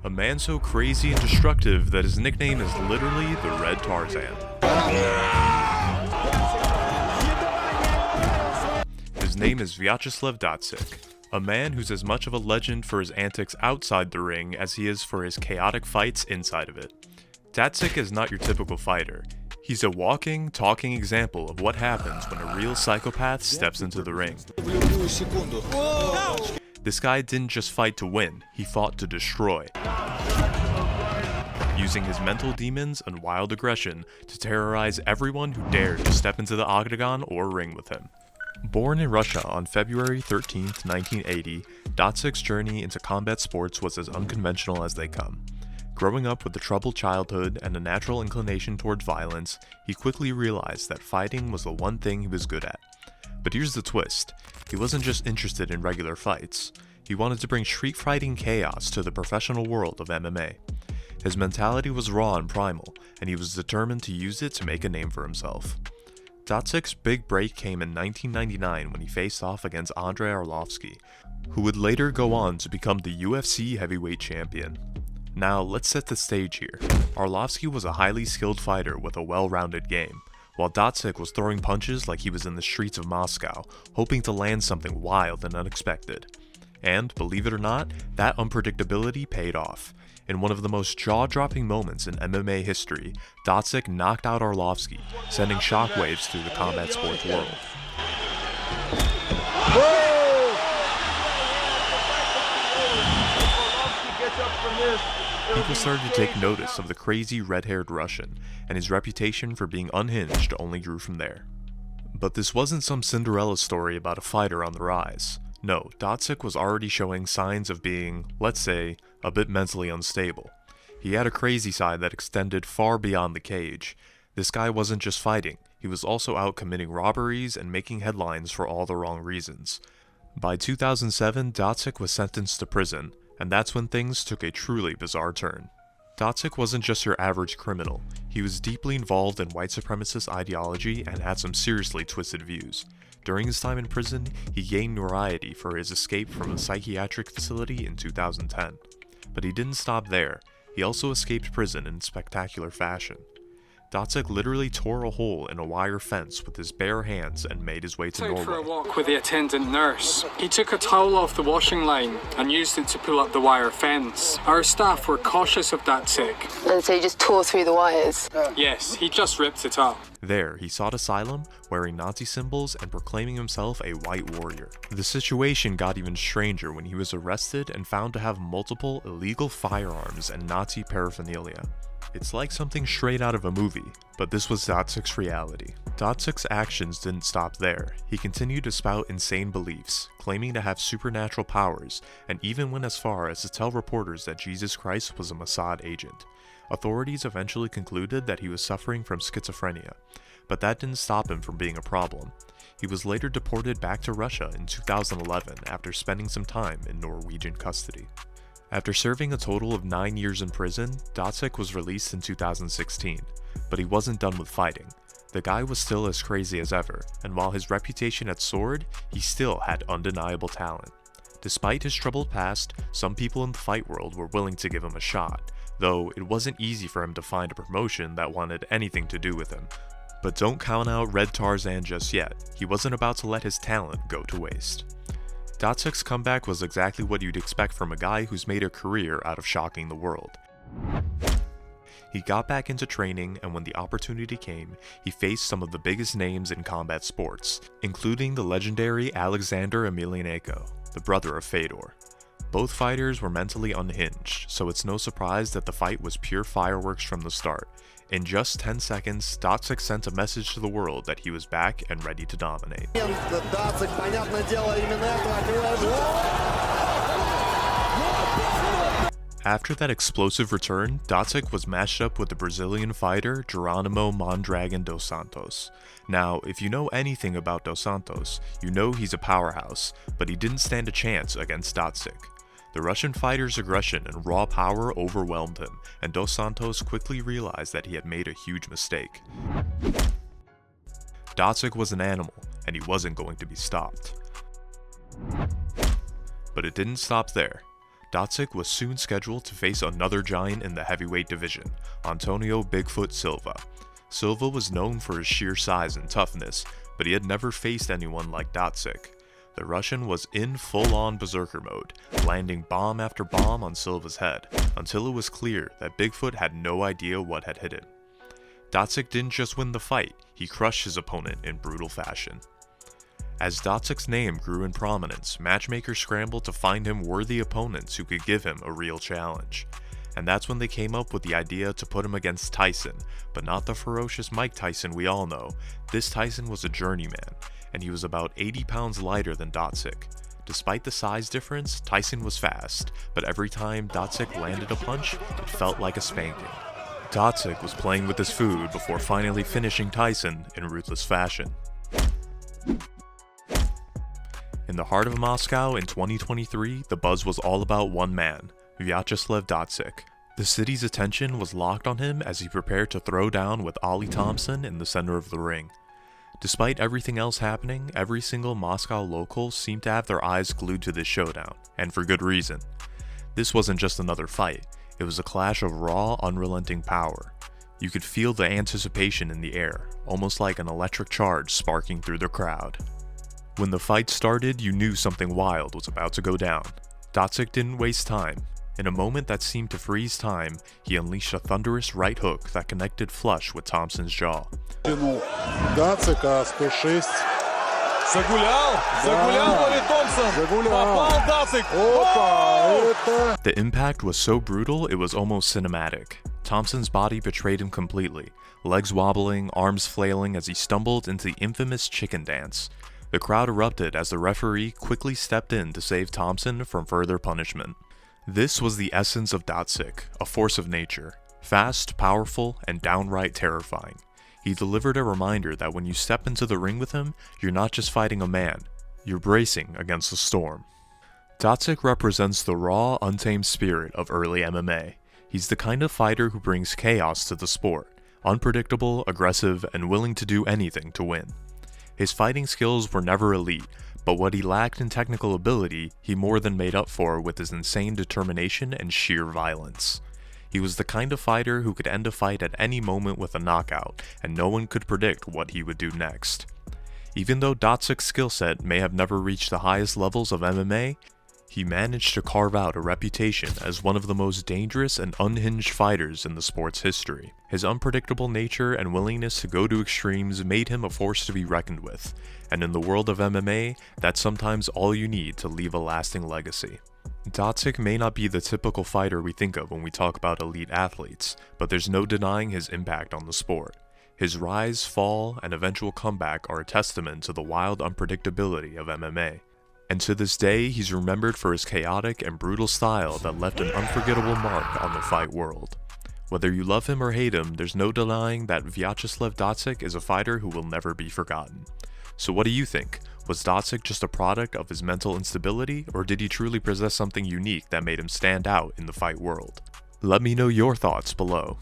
A man so crazy and destructive that his nickname is literally the Red Tarzan. His name is Vyacheslav Datsik, a man who's as much of a legend for his antics outside the ring as he is for his chaotic fights inside of it. Datsik is not your typical fighter. He's a walking, talking example of what happens when a real psychopath steps into the ring. This guy didn't just fight to win, he fought to destroy, using his mental demons and wild aggression to terrorize everyone who dared to step into the octagon or ring with him. Born in Russia on February 13, 1980, Datsik's journey into combat sports was as unconventional as they come. Growing up with a troubled childhood and a natural inclination towards violence, he quickly realized that fighting was the one thing he was good at. But here's the twist, he wasn't just interested in regular fights, he wanted to bring street fighting chaos to the professional world of MMA. His mentality was raw and primal, and he was determined to use it to make a name for himself. Datsik's big break came in 1999 when he faced off against Andrei Arlovski, who would later go on to become the UFC heavyweight champion. Now, let's set the stage here. Arlovski was a highly skilled fighter with a well-rounded game, while Datsik was throwing punches like he was in the streets of Moscow, hoping to land something wild and unexpected. And, believe it or not, that unpredictability paid off. In one of the most jaw-dropping moments in MMA history, Datsik knocked out Arlovski, sending shockwaves through the combat sports world. People started to take notice of the crazy red-haired Russian, and his reputation for being unhinged only grew from there. But this wasn't some Cinderella story about a fighter on the rise. No, Datsik was already showing signs of being, let's say, a bit mentally unstable. He had a crazy side that extended far beyond the cage. This guy wasn't just fighting, he was also out committing robberies and making headlines for all the wrong reasons. By 2007, Datsik was sentenced to prison, and that's when things took a truly bizarre turn. Datsik wasn't just your average criminal, he was deeply involved in white supremacist ideology and had some seriously twisted views. During his time in prison, he gained notoriety for his escape from a psychiatric facility in 2010. But he didn't stop there, he also escaped prison in spectacular fashion. Datsik literally tore a hole in a wire fence with his bare hands and made his way to Norway. For a walk with the attendant nurse. He took a towel off the washing line and used it to pull up the wire fence. Our staff were cautious of Datsik. And so he just tore through the wires? Yes, he just ripped it up. There, he sought asylum, wearing Nazi symbols and proclaiming himself a white warrior. The situation got even stranger when he was arrested and found to have multiple illegal firearms and Nazi paraphernalia. It's like something straight out of a movie, but this was Datsik's reality. Datsik's actions didn't stop there. He continued to spout insane beliefs, claiming to have supernatural powers, and even went as far as to tell reporters that Jesus Christ was a Mossad agent. Authorities eventually concluded that he was suffering from schizophrenia, but that didn't stop him from being a problem. He was later deported back to Russia in 2011 after spending some time in Norwegian custody. After serving a total of 9 years in prison, Datsik was released in 2016, but he wasn't done with fighting. The guy was still as crazy as ever, and while his reputation had soared, he still had undeniable talent. Despite his troubled past, some people in the fight world were willing to give him a shot, though it wasn't easy for him to find a promotion that wanted anything to do with him. But don't count out Red Tarzan just yet, he wasn't about to let his talent go to waste. Datsik's comeback was exactly what you'd expect from a guy who's made a career out of shocking the world. He got back into training, and when the opportunity came, he faced some of the biggest names in combat sports, including the legendary Alexander Emelianenko, the brother of Fedor. Both fighters were mentally unhinged, so it's no surprise that the fight was pure fireworks from the start. In just 10 seconds, Datsik sent a message to the world that he was back and ready to dominate. After that explosive return, Datsik was matched up with the Brazilian fighter Geronimo Mondargon Dos Santos. Now, if you know anything about Dos Santos, you know he's a powerhouse, but he didn't stand a chance against Datsik. The Russian fighter's aggression and raw power overwhelmed him, and Dos Santos quickly realized that he had made a huge mistake. Datsik was an animal, and he wasn't going to be stopped. But it didn't stop there. Datsik was soon scheduled to face another giant in the heavyweight division, Antonio Bigfoot Silva. Silva was known for his sheer size and toughness, but he had never faced anyone like Datsik. The Russian was in full-on berserker mode, landing bomb after bomb on Silva's head, until it was clear that Bigfoot had no idea what had hit him. Datsik didn't just win the fight, he crushed his opponent in brutal fashion. As Datsik's name grew in prominence, matchmakers scrambled to find him worthy opponents who could give him a real challenge. And that's when they came up with the idea to put him against Tyson, but not the ferocious Mike Tyson we all know. This Tyson was a journeyman, and he was about 80 pounds lighter than Datsik. Despite the size difference, Tyson was fast, but every time Datsik landed a punch, it felt like a spanking. Datsik was playing with his food before finally finishing Tyson in ruthless fashion. In the heart of Moscow in 2023, the buzz was all about one man, Vyacheslav Datsik. The city's attention was locked on him as he prepared to throw down with Ollie Thompson in the center of the ring. Despite everything else happening, every single Moscow local seemed to have their eyes glued to this showdown, and for good reason. This wasn't just another fight, it was a clash of raw, unrelenting power. You could feel the anticipation in the air, almost like an electric charge sparking through the crowd. When the fight started, you knew something wild was about to go down. Datsik didn't waste time. In a moment that seemed to freeze time, he unleashed a thunderous right hook that connected flush with Thompson's jaw. Датсика 106. The impact was so brutal it was almost cinematic. Thompson's body betrayed him completely, legs wobbling, arms flailing as he stumbled into the infamous chicken dance. The crowd erupted as the referee quickly stepped in to save Thompson from further punishment. This was the essence of Datsik, a force of nature. Fast, powerful, and downright terrifying. He delivered a reminder that when you step into the ring with him, you're not just fighting a man, you're bracing against a storm. Datsik represents the raw, untamed spirit of early MMA. He's the kind of fighter who brings chaos to the sport, unpredictable, aggressive, and willing to do anything to win. His fighting skills were never elite, but what he lacked in technical ability, he more than made up for with his insane determination and sheer violence. He was the kind of fighter who could end a fight at any moment with a knockout, and no one could predict what he would do next. Even though Datsik's skill set may have never reached the highest levels of MMA, he managed to carve out a reputation as one of the most dangerous and unhinged fighters in the sport's history. His unpredictable nature and willingness to go to extremes made him a force to be reckoned with, and in the world of MMA, that's sometimes all you need to leave a lasting legacy. Datsik may not be the typical fighter we think of when we talk about elite athletes, but there's no denying his impact on the sport. His rise, fall, and eventual comeback are a testament to the wild unpredictability of MMA. And to this day, he's remembered for his chaotic and brutal style that left an unforgettable mark on the fight world. Whether you love him or hate him, there's no denying that Vyacheslav Datsik is a fighter who will never be forgotten. So what do you think? Was Datsik just a product of his mental instability, or did he truly possess something unique that made him stand out in the fight world? Let me know your thoughts below.